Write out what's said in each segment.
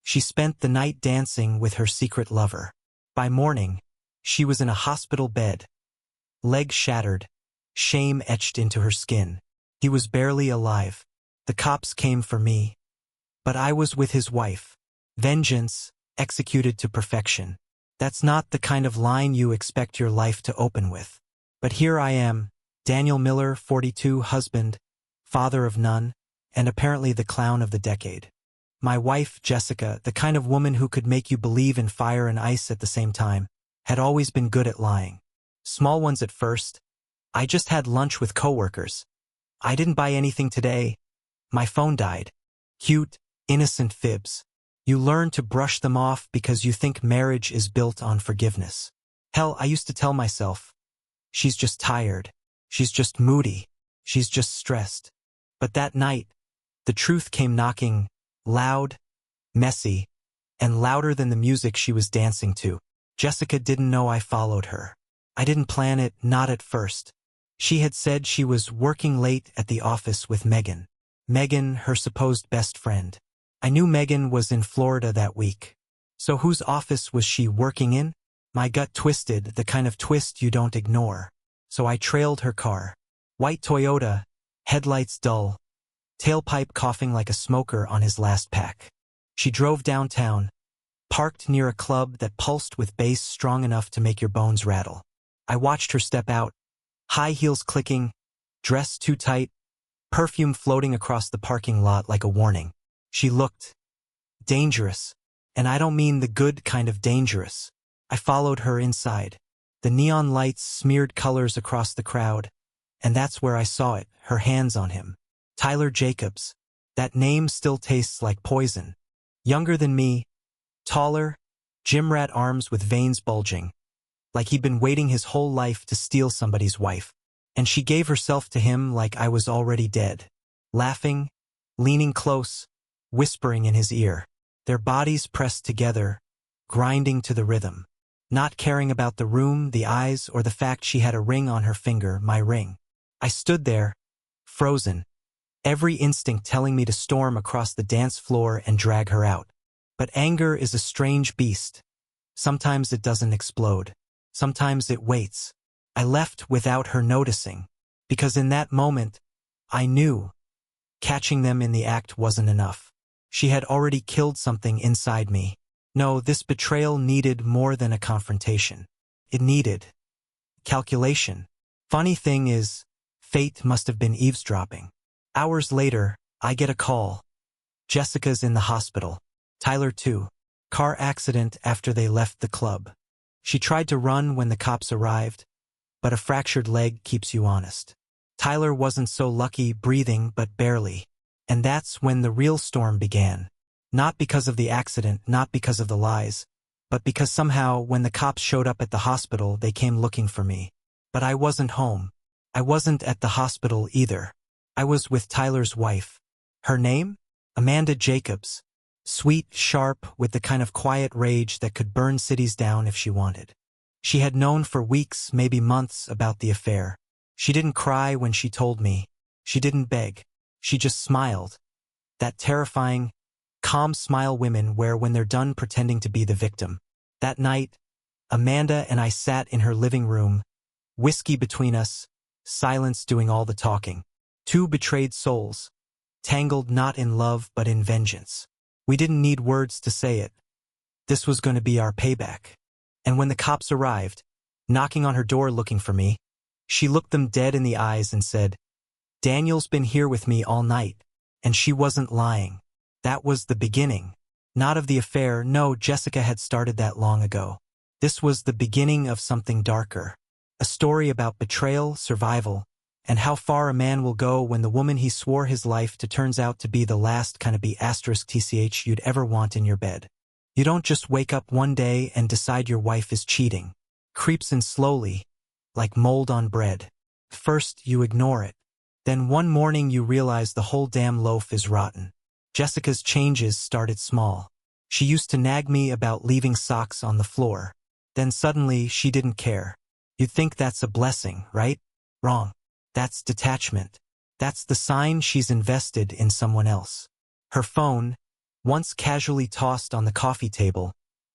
She spent the night dancing with her secret lover. By morning, she was in a hospital bed, leg shattered, shame etched into her skin. He was barely alive. The cops came for me, but I was with his wife. Vengeance, executed to perfection. That's not the kind of line you expect your life to open with. But here I am, Daniel Miller, 42, husband, father of none, and apparently the clown of the decade. My wife, Jessica, the kind of woman who could make you believe in fire and ice at the same time, had always been good at lying. Small ones at first. I just had lunch with coworkers. I didn't buy anything today. My phone died. Cute, innocent fibs. You learn to brush them off because you think marriage is built on forgiveness. Hell, I used to tell myself, she's just tired. She's just moody. She's just stressed. But that night, the truth came knocking, loud, messy, and louder than the music she was dancing to. Jessica didn't know I followed her. I didn't plan it, not at first. She had said she was working late at the office with Megan. Megan, her supposed best friend. I knew Megan was in Florida that week. So whose office was she working in? My gut twisted, the kind of twist you don't ignore. So I trailed her car. White Toyota, headlights dull, tailpipe coughing like a smoker on his last pack. She drove downtown, parked near a club that pulsed with bass strong enough to make your bones rattle. I watched her step out, high heels clicking, dress too tight, perfume floating across the parking lot like a warning. She looked dangerous, and I don't mean the good kind of dangerous. I followed her inside. The neon lights smeared colors across the crowd, and that's where I saw it, her hands on him. Tyler Jacobs. That name still tastes like poison. Younger than me, taller, gym rat arms with veins bulging, like he'd been waiting his whole life to steal somebody's wife. And she gave herself to him like I was already dead. Laughing, leaning close, whispering in his ear. Their bodies pressed together, grinding to the rhythm. Not caring about the room, the eyes, or the fact she had a ring on her finger, my ring. I stood there, frozen, every instinct telling me to storm across the dance floor and drag her out. But anger is a strange beast. Sometimes it doesn't explode. Sometimes it waits. I left without her noticing, because in that moment, I knew catching them in the act wasn't enough. She had already killed something inside me. No, this betrayal needed more than a confrontation. It needed calculation. Funny thing is, fate must have been eavesdropping. Hours later, I get a call. Jessica's in the hospital. Tyler too. Car accident after they left the club. She tried to run when the cops arrived, but a fractured leg keeps you honest. Tyler wasn't so lucky, breathing but barely. And that's when the real storm began. Not because of the accident, not because of the lies, but because somehow when the cops showed up at the hospital, they came looking for me. But I wasn't home. I wasn't at the hospital either. I was with Tyler's wife. Her name? Amanda Jacobs. Sweet, sharp, with the kind of quiet rage that could burn cities down if she wanted. She had known for weeks, maybe months, about the affair. She didn't cry when she told me. She didn't beg. She just smiled. That terrifying, calm smile women wear when they're done pretending to be the victim. That night, Amanda and I sat in her living room, whiskey between us, silence doing all the talking. Two betrayed souls, tangled not in love but in vengeance. We didn't need words to say it. This was going to be our payback. And when the cops arrived, knocking on her door looking for me, she looked them dead in the eyes and said, "Daniel's been here with me all night." And she wasn't lying. That was the beginning. Not of the affair, no, Jessica had started that long ago. This was the beginning of something darker. A story about betrayal, survival, and how far a man will go when the woman he swore his life to turns out to be the last kind of *TCH you'd ever want in your bed. You don't just wake up one day and decide your wife is cheating. Creeps in slowly, like mold on bread. First, you ignore it. Then one morning you realize the whole damn loaf is rotten. Jessica's changes started small. She used to nag me about leaving socks on the floor. Then suddenly she didn't care. You'd think that's a blessing, right? Wrong. That's detachment. That's the sign she's invested in someone else. Her phone, once casually tossed on the coffee table,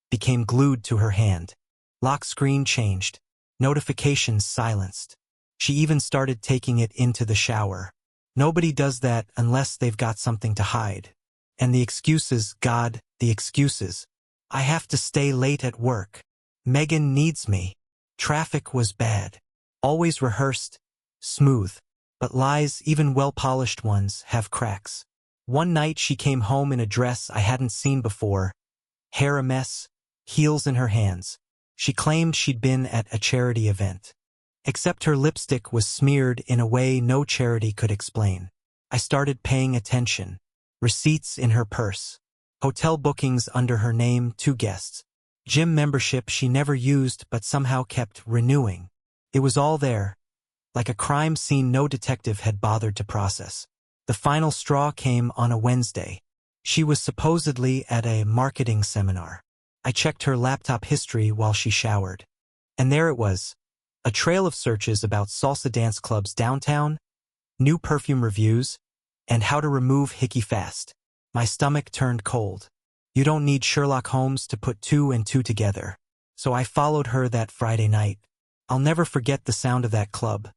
became glued to her hand. Lock screen changed. Notifications silenced. She even started taking it into the shower. Nobody does that unless they've got something to hide. And the excuses, God, the excuses. I have to stay late at work. Megan needs me. Traffic was bad. Always rehearsed, smooth. But lies, even well-polished ones, have cracks. One night she came home in a dress I hadn't seen before, hair a mess, heels in her hands. She claimed she'd been at a charity event. Except her lipstick was smeared in a way no charity could explain. I started paying attention. Receipts in her purse. Hotel bookings under her name, 2 guests. Gym membership she never used but somehow kept renewing. It was all there, like a crime scene no detective had bothered to process. The final straw came on a Wednesday. She was supposedly at a marketing seminar. I checked her laptop history while she showered. And there it was. A trail of searches about salsa dance clubs downtown, new perfume reviews, and how to remove hickey fast. My stomach turned cold. You don't need Sherlock Holmes to put 2 and 2 together. So I followed her that Friday night. I'll never forget the sound of that club.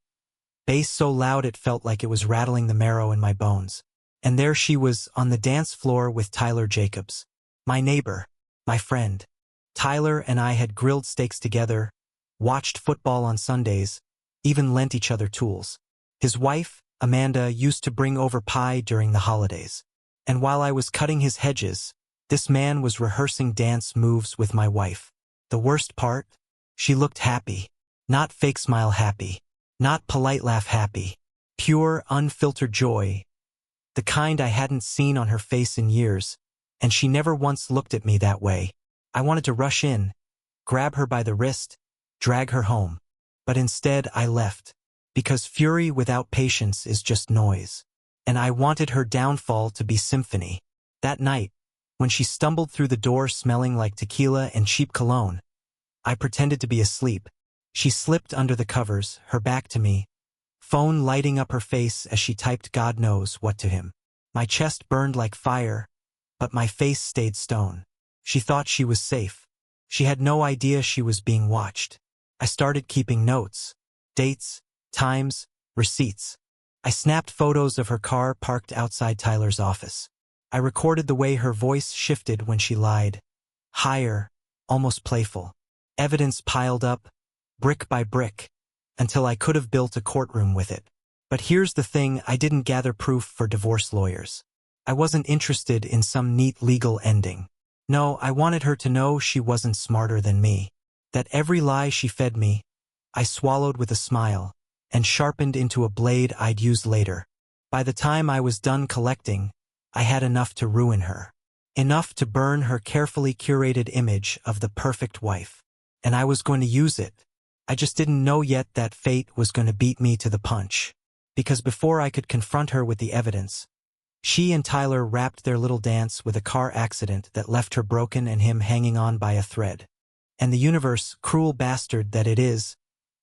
Bass so loud it felt like it was rattling the marrow in my bones. And there she was on the dance floor with Tyler Jacobs. My neighbor, my friend. Tyler and I had grilled steaks together, watched football on Sundays, even lent each other tools. His wife, Amanda, used to bring over pie during the holidays. And while I was cutting his hedges, this man was rehearsing dance moves with my wife. The worst part? She looked happy. Not fake smile happy. Not polite laugh happy. Pure, unfiltered joy. The kind I hadn't seen on her face in years, and she never once looked at me that way. I wanted to rush in, grab her by the wrist, drag her home. But instead I left, because fury without patience is just noise. And I wanted her downfall to be symphony. That night, when she stumbled through the door smelling like tequila and cheap cologne, I pretended to be asleep. She slipped under the covers, her back to me, phone lighting up her face as she typed God knows what to him. My chest burned like fire, but my face stayed stone. She thought she was safe. She had no idea she was being watched. I started keeping notes, dates, times, receipts. I snapped photos of her car parked outside Tyler's office. I recorded the way her voice shifted when she lied. Higher, almost playful. Evidence piled up, brick by brick, until I could have built a courtroom with it. But here's the thing, I didn't gather proof for divorce lawyers. I wasn't interested in some neat legal ending. No, I wanted her to know she wasn't smarter than me. That every lie she fed me, I swallowed with a smile, and sharpened into a blade I'd use later. By the time I was done collecting, I had enough to ruin her. Enough to burn her carefully curated image of the perfect wife. And I was going to use it. I just didn't know yet that fate was going to beat me to the punch. Because before I could confront her with the evidence, she and Tyler wrapped their little dance with a car accident that left her broken and him hanging on by a thread. And the universe, cruel bastard that it is,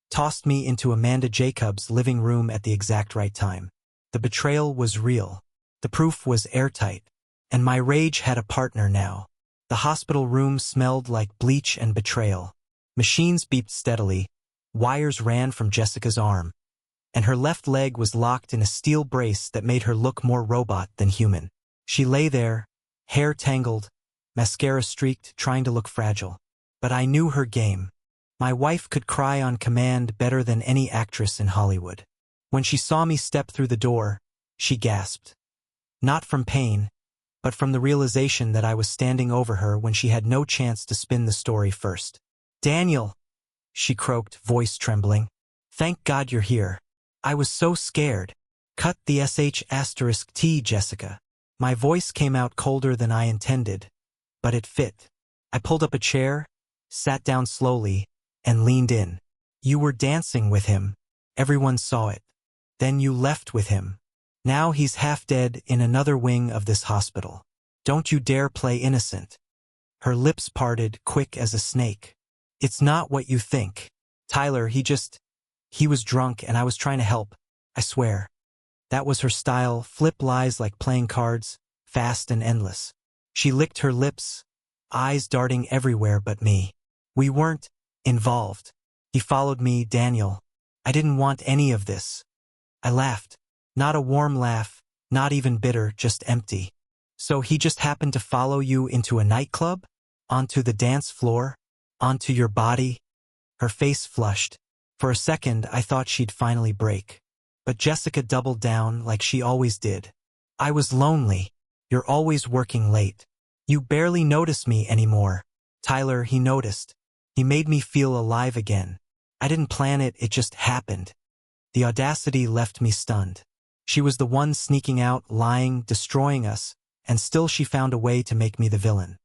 tossed me into Amanda Jacobs' living room at the exact right time. The betrayal was real. The proof was airtight. And my rage had a partner now. The hospital room smelled like bleach and betrayal. Machines beeped steadily. Wires ran from Jessica's arm. And her left leg was locked in a steel brace that made her look more robot than human. She lay there, hair tangled, mascara streaked, trying to look fragile. But I knew her game. My wife could cry on command better than any actress in Hollywood. When she saw me step through the door, she gasped. Not from pain, but from the realization that I was standing over her when she had no chance to spin the story first. "Daniel," she croaked, voice trembling. "Thank God you're here. I was so scared." "Cut the sh*T, Jessica." My voice came out colder than I intended, but it fit. I pulled up a chair, sat down slowly, and leaned in. "You were dancing with him. Everyone saw it. Then you left with him. Now he's half dead in another wing of this hospital. Don't you dare play innocent." Her lips parted, quick as a snake. "It's not what you think. Tyler, he was drunk and I was trying to help. I swear." That was her style, flip lies like playing cards, fast and endless. She licked her lips, eyes darting everywhere but me. We weren't involved. He followed me, Daniel. I didn't want any of this. I laughed. Not a warm laugh, not even bitter, just empty. So he just happened to follow you into a nightclub? Onto the dance floor? Onto your body? Her face flushed. For a second, I thought she'd finally break. But Jessica doubled down like she always did. I was lonely. You're always working late. You barely notice me anymore. Tyler, he noticed. He made me feel alive again. I didn't plan it, it just happened. The audacity left me stunned. She was the one sneaking out, lying, destroying us, and still she found a way to make me the villain.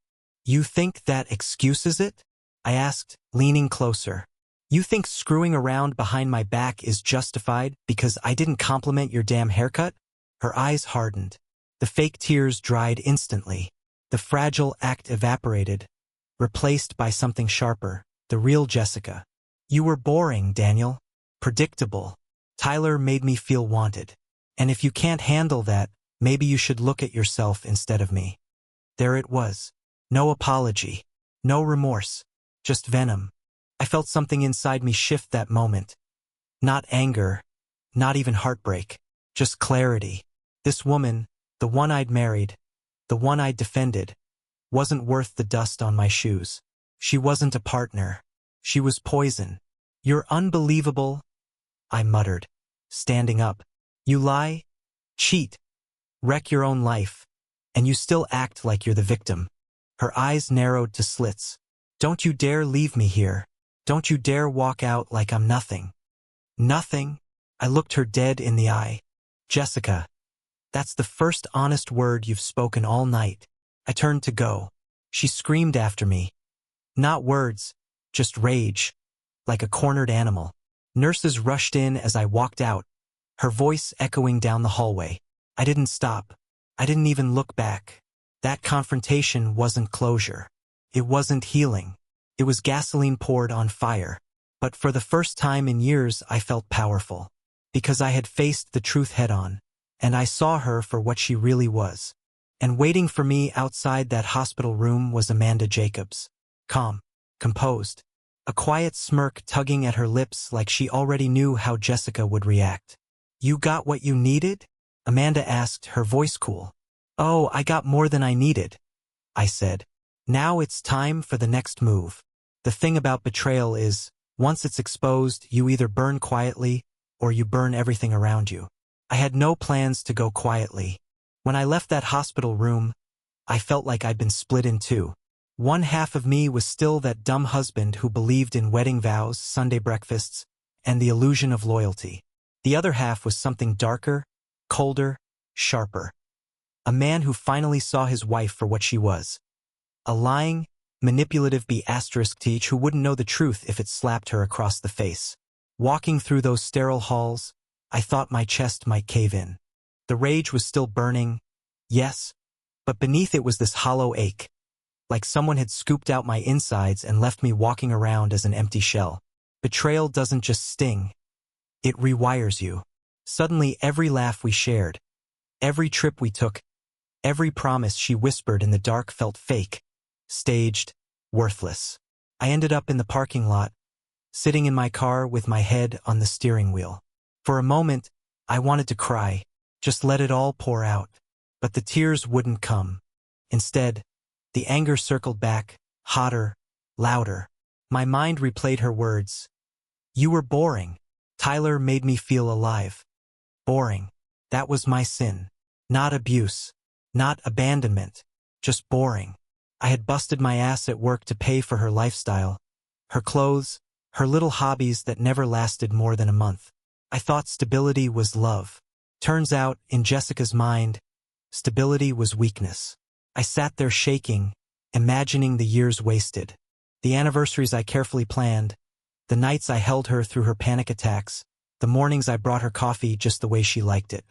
You think that excuses it? I asked, leaning closer. You think screwing around behind my back is justified because I didn't compliment your damn haircut? Her eyes hardened. The fake tears dried instantly. The fragile act evaporated, replaced by something sharper, the real Jessica. You were boring, Daniel. Predictable. Tyler made me feel wanted. And if you can't handle that, maybe you should look at yourself instead of me. There it was. No apology. No remorse. Just venom. I felt something inside me shift that moment. Not anger. Not even heartbreak. Just clarity. This woman, the one I'd married, the one I'd defended, wasn't worth the dust on my shoes. She wasn't a partner. She was poison. You're unbelievable, I muttered, standing up. You lie, cheat, wreck your own life, and you still act like you're the victim. Her eyes narrowed to slits. Don't you dare leave me here. Don't you dare walk out like I'm nothing. Nothing? I looked her dead in the eye. Jessica, that's the first honest word you've spoken all night. I turned to go. She screamed after me. Not words, just rage, like a cornered animal. Nurses rushed in as I walked out, her voice echoing down the hallway. I didn't stop. I didn't even look back. That confrontation wasn't closure. It wasn't healing. It was gasoline poured on fire. But for the first time in years, I felt powerful. Because I had faced the truth head-on, and I saw her for what she really was. And waiting for me outside that hospital room was Amanda Jacobs. Calm, composed, a quiet smirk tugging at her lips like she already knew how Jessica would react. You got what you needed? Amanda asked, her voice cool. Oh, I got more than I needed, I said. Now it's time for the next move. The thing about betrayal is, once it's exposed, you either burn quietly or you burn everything around you. I had no plans to go quietly. When I left that hospital room, I felt like I'd been split in two. One half of me was still that dumb husband who believed in wedding vows, Sunday breakfasts, and the illusion of loyalty. The other half was something darker, colder, sharper. A man who finally saw his wife for what she was. A lying, manipulative teach who wouldn't know the truth if it slapped her across the face. Walking through those sterile halls, I thought my chest might cave in. The rage was still burning, yes, but beneath it was this hollow ache, like someone had scooped out my insides and left me walking around as an empty shell. Betrayal doesn't just sting, it rewires you. Suddenly every laugh we shared, every trip we took, every promise she whispered in the dark felt fake, staged, worthless. I ended up in the parking lot, sitting in my car with my head on the steering wheel. For a moment, I wanted to cry, just let it all pour out. But the tears wouldn't come. Instead, the anger circled back, hotter, louder. My mind replayed her words. You were boring. Tyler made me feel alive. Boring. That was my sin. Not abuse. Not abandonment. Just boring. I had busted my ass at work to pay for her lifestyle, her clothes, her little hobbies that never lasted more than a month. I thought stability was love. Turns out, in Jessica's mind, stability was weakness. I sat there shaking, imagining the years wasted. The anniversaries I carefully planned, the nights I held her through her panic attacks, the mornings I brought her coffee just the way she liked it.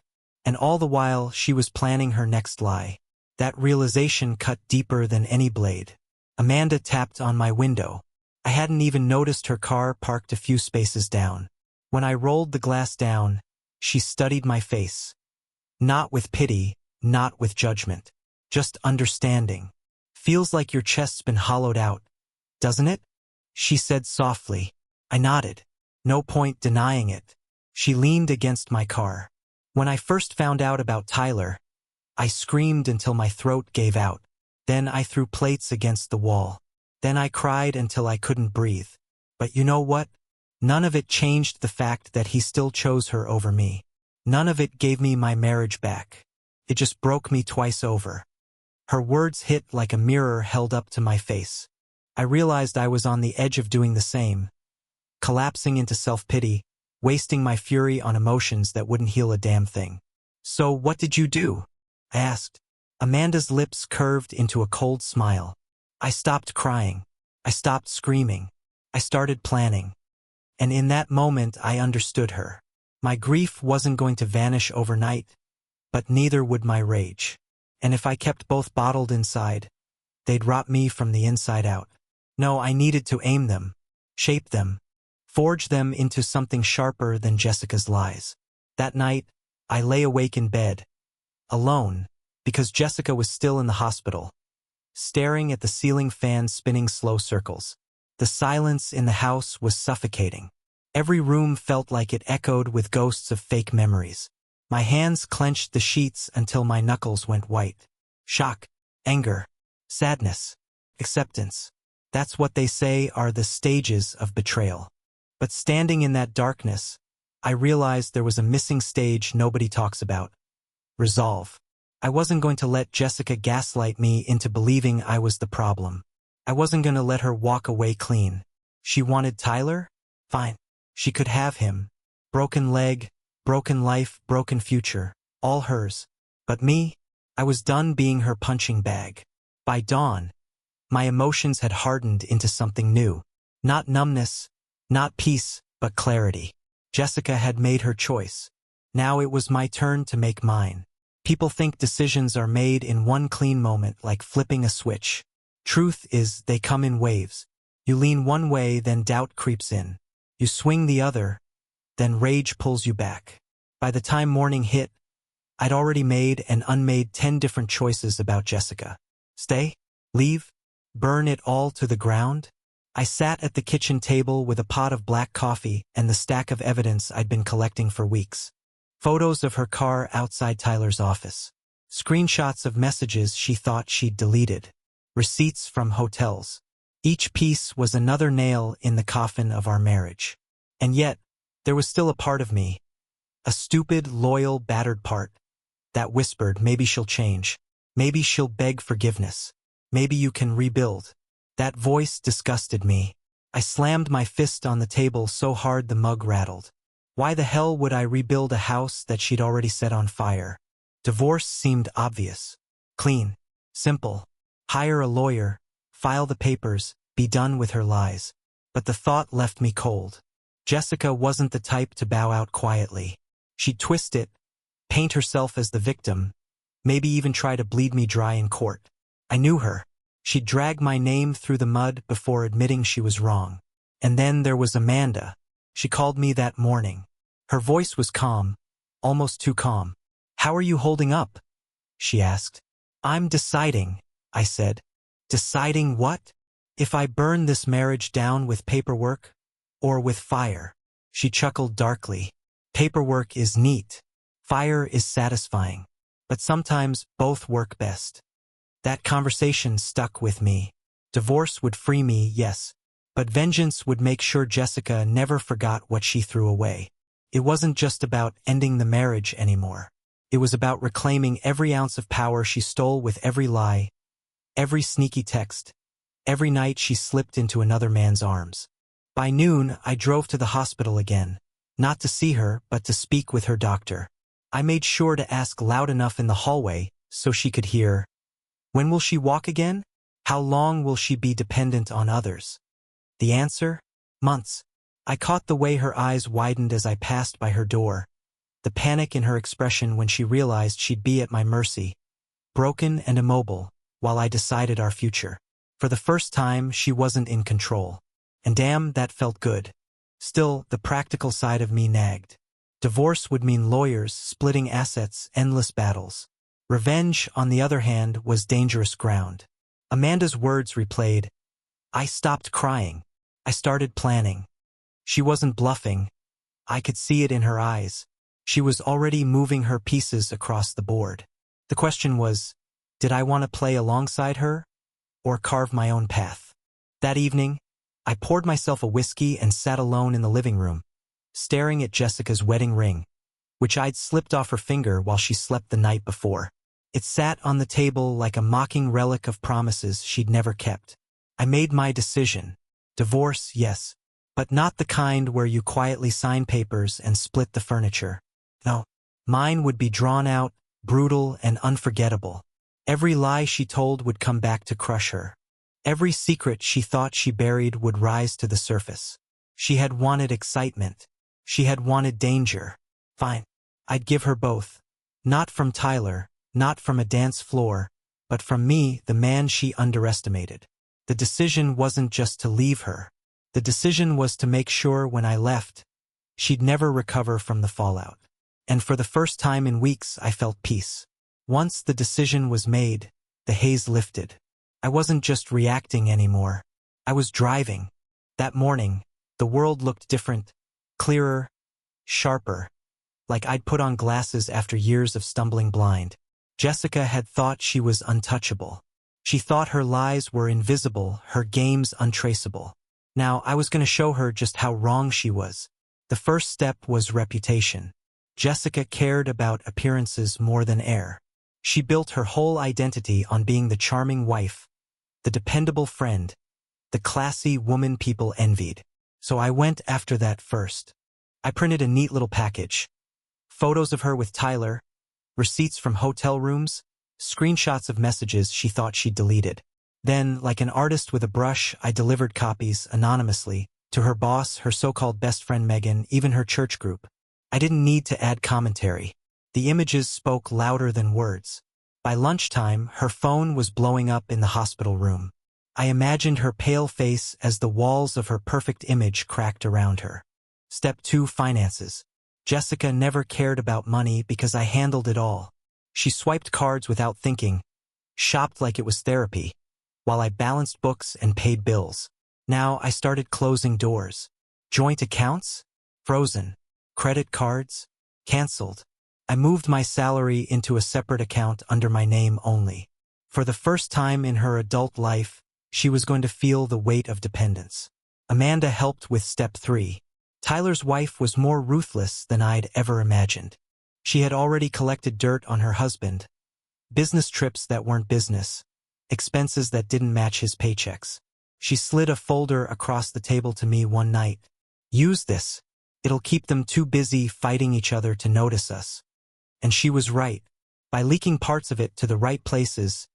And all the while, she was planning her next lie. That realization cut deeper than any blade. Amanda tapped on my window. I hadn't even noticed her car parked a few spaces down. When I rolled the glass down, she studied my face. Not with pity, not with judgment. just understanding. Feels like your chest's been hollowed out, doesn't it? She said softly. I nodded. No point denying it. She leaned against my car. When I first found out about Tyler, I screamed until my throat gave out. Then I threw plates against the wall. Then I cried until I couldn't breathe. But you know what? None of it changed the fact that he still chose her over me. None of it gave me my marriage back. It just broke me twice over. Her words hit like a mirror held up to my face. I realized I was on the edge of doing the same, collapsing into self-pity, wasting my fury on emotions that wouldn't heal a damn thing. So what did you do? I asked. Amanda's lips curved into a cold smile. I stopped crying. I stopped screaming. I started planning. And in that moment I understood her. My grief wasn't going to vanish overnight, but neither would my rage. And if I kept both bottled inside, they'd rot me from the inside out. No, I needed to aim them, shape them, forge them into something sharper than Jessica's lies. That night, I lay awake in bed, alone, because Jessica was still in the hospital, staring at the ceiling fan spinning slow circles. The silence in the house was suffocating. Every room felt like it echoed with ghosts of fake memories. My hands clenched the sheets until my knuckles went white. Shock, anger, sadness, acceptance. That's what they say are the stages of betrayal. But standing in that darkness, I realized there was a missing stage nobody talks about. Resolve. I wasn't going to let Jessica gaslight me into believing I was the problem. I wasn't going to let her walk away clean. She wanted Tyler? Fine. She could have him. Broken leg, broken life, broken future. All hers. But me? I was done being her punching bag. By dawn, my emotions had hardened into something new. Not numbness, not peace, but clarity. Jessica had made her choice. Now it was my turn to make mine. People think decisions are made in one clean moment, like flipping a switch. Truth is, they come in waves. You lean one way, then doubt creeps in. You swing the other, then rage pulls you back. By the time morning hit, I'd already made and unmade 10 different choices about Jessica. Stay? Leave? Burn it all to the ground? I sat at the kitchen table with a pot of black coffee and the stack of evidence I'd been collecting for weeks. Photos of her car outside Tyler's office. Screenshots of messages she thought she'd deleted. Receipts from hotels. Each piece was another nail in the coffin of our marriage. And yet, there was still a part of me. A stupid, loyal, battered part that whispered, maybe she'll change. Maybe she'll beg forgiveness. Maybe you can rebuild. That voice disgusted me. I slammed my fist on the table so hard the mug rattled. Why the hell would I rebuild a house that she'd already set on fire? Divorce seemed obvious. Clean. Simple. Hire a lawyer, file the papers, be done with her lies. But the thought left me cold. Jessica wasn't the type to bow out quietly. She'd twist it, paint herself as the victim, maybe even try to bleed me dry in court. I knew her. She'd drag my name through the mud before admitting she was wrong. And then there was Amanda. She called me that morning. Her voice was calm, almost too calm. How are you holding up? She asked. I'm deciding, I said. Deciding what? If I burn this marriage down with paperwork, or with fire? She chuckled darkly. Paperwork is neat. Fire is satisfying. But sometimes both work best. That conversation stuck with me. Divorce would free me, yes, but vengeance would make sure Jessica never forgot what she threw away. It wasn't just about ending the marriage anymore. It was about reclaiming every ounce of power she stole with every lie, every sneaky text, every night she slipped into another man's arms. By noon, I drove to the hospital again, not to see her, but to speak with her doctor. I made sure to ask loud enough in the hallway so she could hear. When will she walk again? How long will she be dependent on others? The answer? Months. I caught the way her eyes widened as I passed by her door, the panic in her expression when she realized she'd be at my mercy, broken and immobile, while I decided our future. For the first time, she wasn't in control. And damn, that felt good. Still, the practical side of me nagged. Divorce would mean lawyers, splitting assets, endless battles. Revenge, on the other hand, was dangerous ground. Amanda's words replayed. I stopped crying. I started planning. She wasn't bluffing. I could see it in her eyes. She was already moving her pieces across the board. The question was, did I want to play alongside her, or carve my own path? That evening, I poured myself a whiskey and sat alone in the living room, staring at Jessica's wedding ring, which I'd slipped off her finger while she slept the night before. It sat on the table like a mocking relic of promises she'd never kept. I made my decision. Divorce, yes, but not the kind where you quietly sign papers and split the furniture. No, mine would be drawn out, brutal, and unforgettable. Every lie she told would come back to crush her. Every secret she thought she buried would rise to the surface. She had wanted excitement. She had wanted danger. Fine. I'd give her both. Not from Tyler, not from a dance floor, but from me, the man she underestimated. The decision wasn't just to leave her. The decision was to make sure when I left, she'd never recover from the fallout. And for the first time in weeks, I felt peace. Once the decision was made, the haze lifted. I wasn't just reacting anymore. I was driving. That morning, the world looked different, clearer, sharper, like I'd put on glasses after years of stumbling blind. Jessica had thought she was untouchable. She thought her lies were invisible, her games untraceable. Now, I was going to show her just how wrong she was. The first step was reputation. Jessica cared about appearances more than air. She built her whole identity on being the charming wife, the dependable friend, the classy woman people envied. So I went after that first. I printed a neat little package. Photos of her with Tyler, receipts from hotel rooms, screenshots of messages she thought she'd deleted. Then, like an artist with a brush, I delivered copies, anonymously, to her boss, her so-called best friend Megan, even her church group. I didn't need to add commentary. The images spoke louder than words. By lunchtime, her phone was blowing up in the hospital room. I imagined her pale face as the walls of her perfect image cracked around her. Step 2, finances. Jessica never cared about money because I handled it all. She swiped cards without thinking, shopped like it was therapy, while I balanced books and paid bills. Now I started closing doors. Joint accounts? Frozen. Credit cards? Cancelled. I moved my salary into a separate account under my name only. For the first time in her adult life, she was going to feel the weight of dependence. Amanda helped with step 3. Tyler's wife was more ruthless than I'd ever imagined. She had already collected dirt on her husband, business trips that weren't business, expenses that didn't match his paychecks. She slid a folder across the table to me one night. Use this. It'll keep them too busy fighting each other to notice us. And she was right. By leaking parts of it to the right places,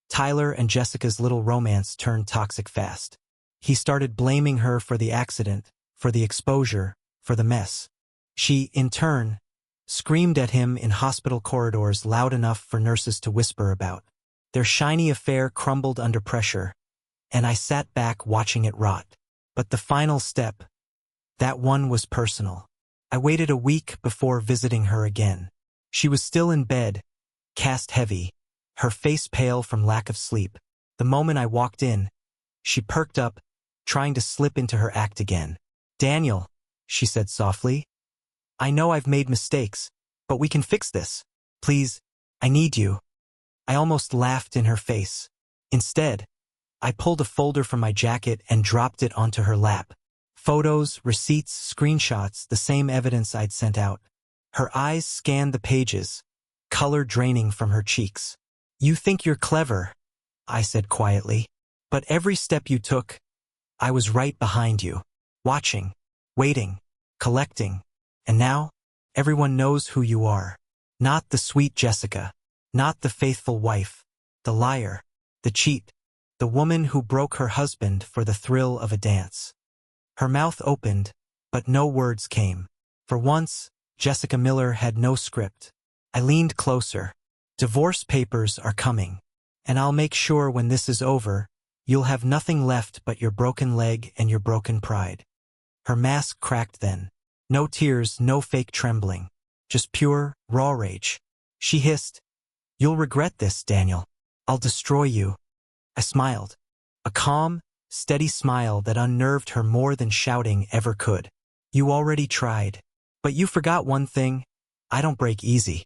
Tyler and Jessica's little romance turned toxic fast. He started blaming her for the accident, for the exposure, for the mess. She, in turn, screamed at him in hospital corridors loud enough for nurses to whisper about. Their shiny affair crumbled under pressure, and I sat back watching it rot. But the final step, that one was personal. I waited a week before visiting her again. She was still in bed, cast heavy, her face pale from lack of sleep. The moment I walked in, she perked up, trying to slip into her act again. "Daniel," she said softly, "I know I've made mistakes, but we can fix this. Please, I need you." I almost laughed in her face. Instead, I pulled a folder from my jacket and dropped it onto her lap. Photos, receipts, screenshots, the same evidence I'd sent out. Her eyes scanned the pages, color draining from her cheeks. "You think you're clever," I said quietly, "but every step you took, I was right behind you, watching, waiting, collecting, and now, everyone knows who you are. Not the sweet Jessica, not the faithful wife, the liar, the cheat, the woman who broke her husband for the thrill of a dance." Her mouth opened, but no words came. For once, Jessica Miller had no script. I leaned closer. "Divorce papers are coming, and I'll make sure when this is over, you'll have nothing left but your broken leg and your broken pride." Her mask cracked then. No tears, no fake trembling. Just pure, raw rage. She hissed, You'll regret this, Daniel. I'll destroy you. I smiled. A calm, steady smile that unnerved her more than shouting ever could. You already tried. But you forgot one thing. I don't break easy.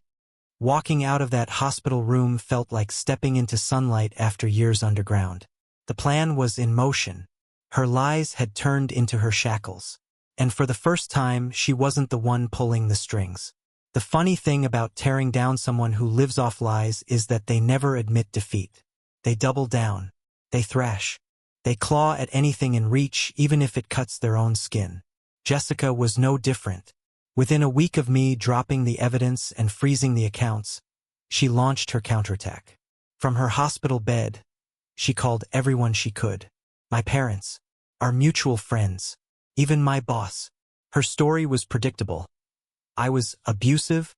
Walking out of that hospital room felt like stepping into sunlight after years underground. The plan was in motion. Her lies had turned into her shackles. And for the first time, she wasn't the one pulling the strings. The funny thing about tearing down someone who lives off lies is that they never admit defeat. They double down. They thrash. They claw at anything in reach, even if it cuts their own skin. Jessica was no different. Within a week of me dropping the evidence and freezing the accounts, she launched her counterattack. From her hospital bed, she called everyone she could. My parents, our mutual friends, even my boss. Her story was predictable. I was abusive,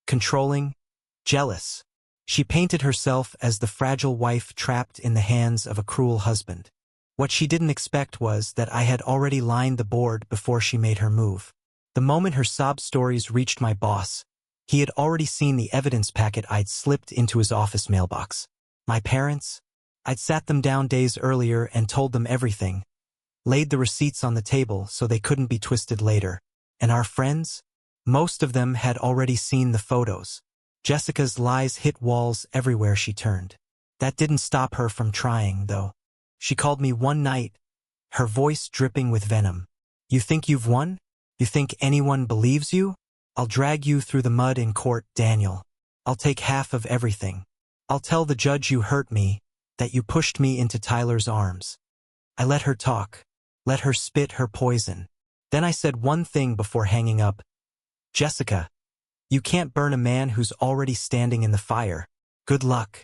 controlling, jealous. She painted herself as the fragile wife trapped in the hands of a cruel husband. What she didn't expect was that I had already lined the board before she made her move. The moment her sob stories reached my boss, he had already seen the evidence packet I'd slipped into his office mailbox. My parents? I'd sat them down days earlier and told them everything, laid the receipts on the table so they couldn't be twisted later. And our friends? Most of them had already seen the photos. Jessica's lies hit walls everywhere she turned. That didn't stop her from trying, though. She called me one night, her voice dripping with venom. You think you've won? You think anyone believes you? I'll drag you through the mud in court, Daniel. I'll take half of everything. I'll tell the judge you hurt me, that you pushed me into Tyler's arms. I let her talk, let her spit her poison. Then I said one thing before hanging up. Jessica, you can't burn a man who's already standing in the fire. Good luck.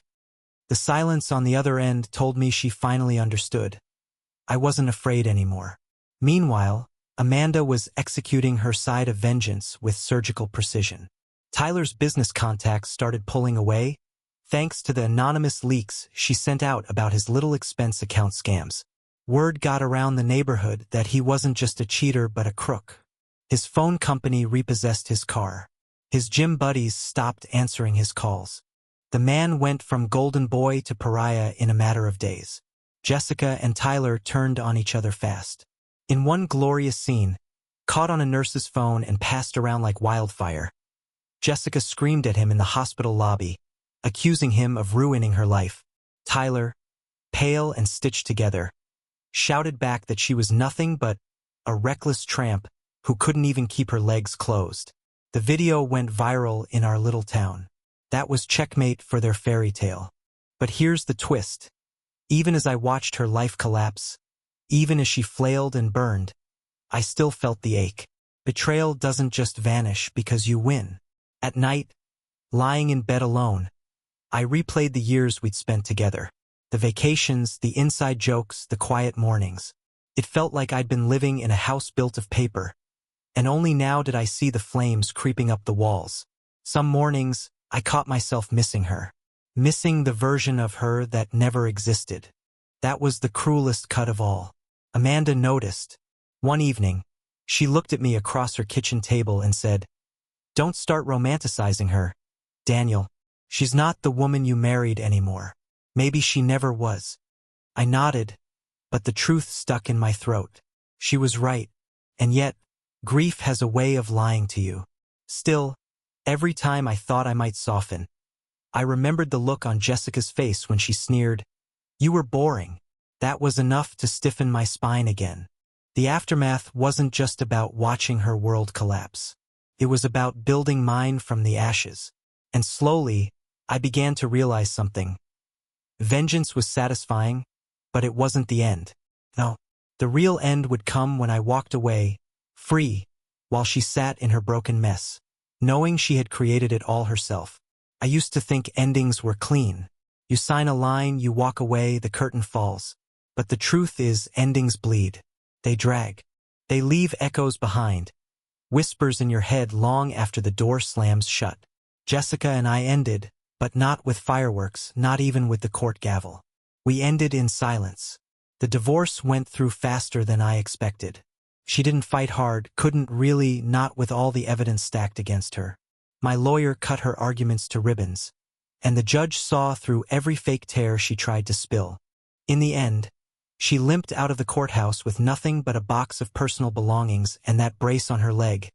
The silence on the other end told me she finally understood. I wasn't afraid anymore. Meanwhile, Amanda was executing her side of vengeance with surgical precision. Tyler's business contacts started pulling away, thanks to the anonymous leaks she sent out about his little expense account scams. Word got around the neighborhood that he wasn't just a cheater but a crook. His phone company repossessed his car. His gym buddies stopped answering his calls. The man went from golden boy to pariah in a matter of days. Jessica and Tyler turned on each other fast. In one glorious scene, caught on a nurse's phone and passed around like wildfire, Jessica screamed at him in the hospital lobby, accusing him of ruining her life. Tyler, pale and stitched together, shouted back that she was nothing but a reckless tramp who couldn't even keep her legs closed. The video went viral in our little town. That was checkmate for their fairy tale. But here's the twist. Even as I watched her life collapse, even as she flailed and burned, I still felt the ache. Betrayal doesn't just vanish because you win. At night, lying in bed alone, I replayed the years we'd spent together. The vacations, the inside jokes, the quiet mornings. It felt like I'd been living in a house built of paper, and only now did I see the flames creeping up the walls. Some mornings, I caught myself missing her. Missing the version of her that never existed. That was the cruelest cut of all. Amanda noticed. One evening, she looked at me across her kitchen table and said, "Don't start romanticizing her, Daniel. She's not the woman you married anymore. Maybe she never was." I nodded, but the truth stuck in my throat. She was right, and yet, grief has a way of lying to you. Still, every time I thought I might soften, I remembered the look on Jessica's face when she sneered, "You were boring." That was enough to stiffen my spine again. The aftermath wasn't just about watching her world collapse. It was about building mine from the ashes. And slowly, I began to realize something. Vengeance was satisfying, but it wasn't the end. No, the real end would come when I walked away, free, while she sat in her broken mess, knowing she had created it all herself. I used to think endings were clean. You sign a line, you walk away, the curtain falls. But the truth is, endings bleed. They drag. They leave echoes behind, whispers in your head long after the door slams shut. Jessica and I ended, but not with fireworks, not even with the court gavel. We ended in silence. The divorce went through faster than I expected. She didn't fight hard, couldn't really, not with all the evidence stacked against her. My lawyer cut her arguments to ribbons. and the judge saw through every fake tear she tried to spill. In the end, she limped out of the courthouse with nothing but a box of personal belongings and that brace on her leg,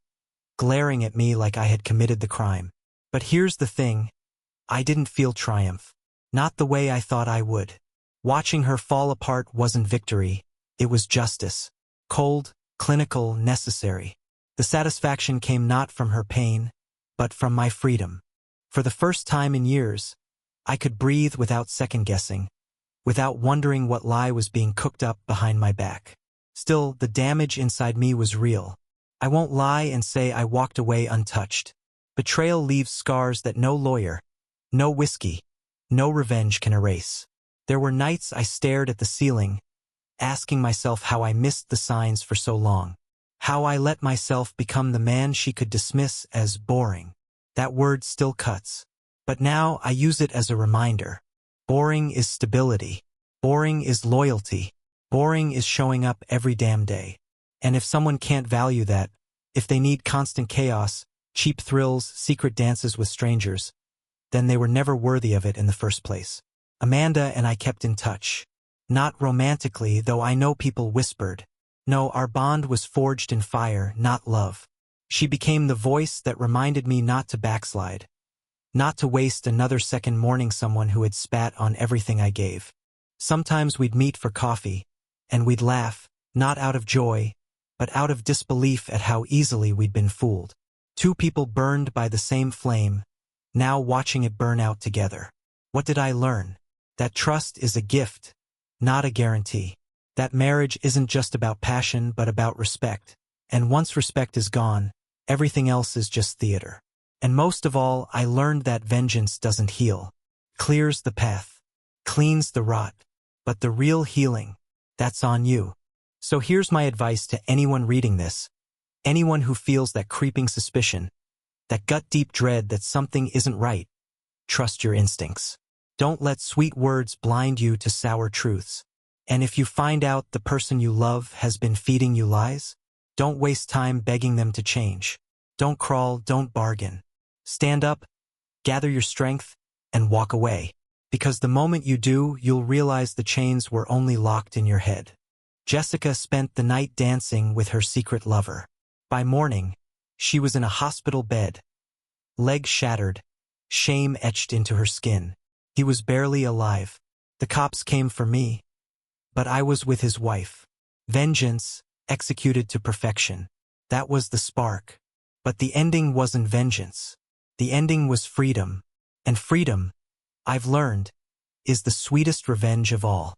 glaring at me like I had committed the crime. But here's the thing, I didn't feel triumph. Not the way I thought I would. Watching her fall apart wasn't victory, it was justice. Cold, clinical, necessary. The satisfaction came not from her pain, but from my freedom. For the first time in years, I could breathe without second-guessing, without wondering what lie was being cooked up behind my back. Still, the damage inside me was real. I won't lie and say I walked away untouched. Betrayal leaves scars that no lawyer, no whiskey, no revenge can erase. There were nights I stared at the ceiling, asking myself how I missed the signs for so long. How I let myself become the man she could dismiss as boring. That word still cuts. But now I use it as a reminder. Boring is stability. Boring is loyalty. Boring is showing up every damn day. And if someone can't value that, if they need constant chaos, cheap thrills, secret dances with strangers, then they were never worthy of it in the first place. Amanda and I kept in touch. Not romantically, though I know people whispered. No, our bond was forged in fire, not love. She became the voice that reminded me not to backslide. Not to waste another second mourning someone who had spat on everything I gave. Sometimes we'd meet for coffee, and we'd laugh, not out of joy, but out of disbelief at how easily we'd been fooled. Two people burned by the same flame, now watching it burn out together. What did I learn? That trust is a gift, not a guarantee. That marriage isn't just about passion but about respect, and once respect is gone, everything else is just theater. And most of all, I learned that vengeance doesn't heal. Clears the path. Cleans the rot. But the real healing, that's on you. So here's my advice to anyone reading this. Anyone who feels that creeping suspicion, that gut-deep dread that something isn't right. Trust your instincts. Don't let sweet words blind you to sour truths. And if you find out the person you love has been feeding you lies, don't waste time begging them to change. Don't crawl, don't bargain. Stand up, gather your strength, and walk away. Because the moment you do, you'll realize the chains were only locked in your head. Jessica spent the night dancing with her secret lover. By morning, she was in a hospital bed. Legs shattered, shame etched into her skin. He was barely alive. The cops came for me, but I was with his wife. Vengeance, executed to perfection. That was the spark. But the ending wasn't vengeance. The ending was freedom. And freedom, I've learned, is the sweetest revenge of all.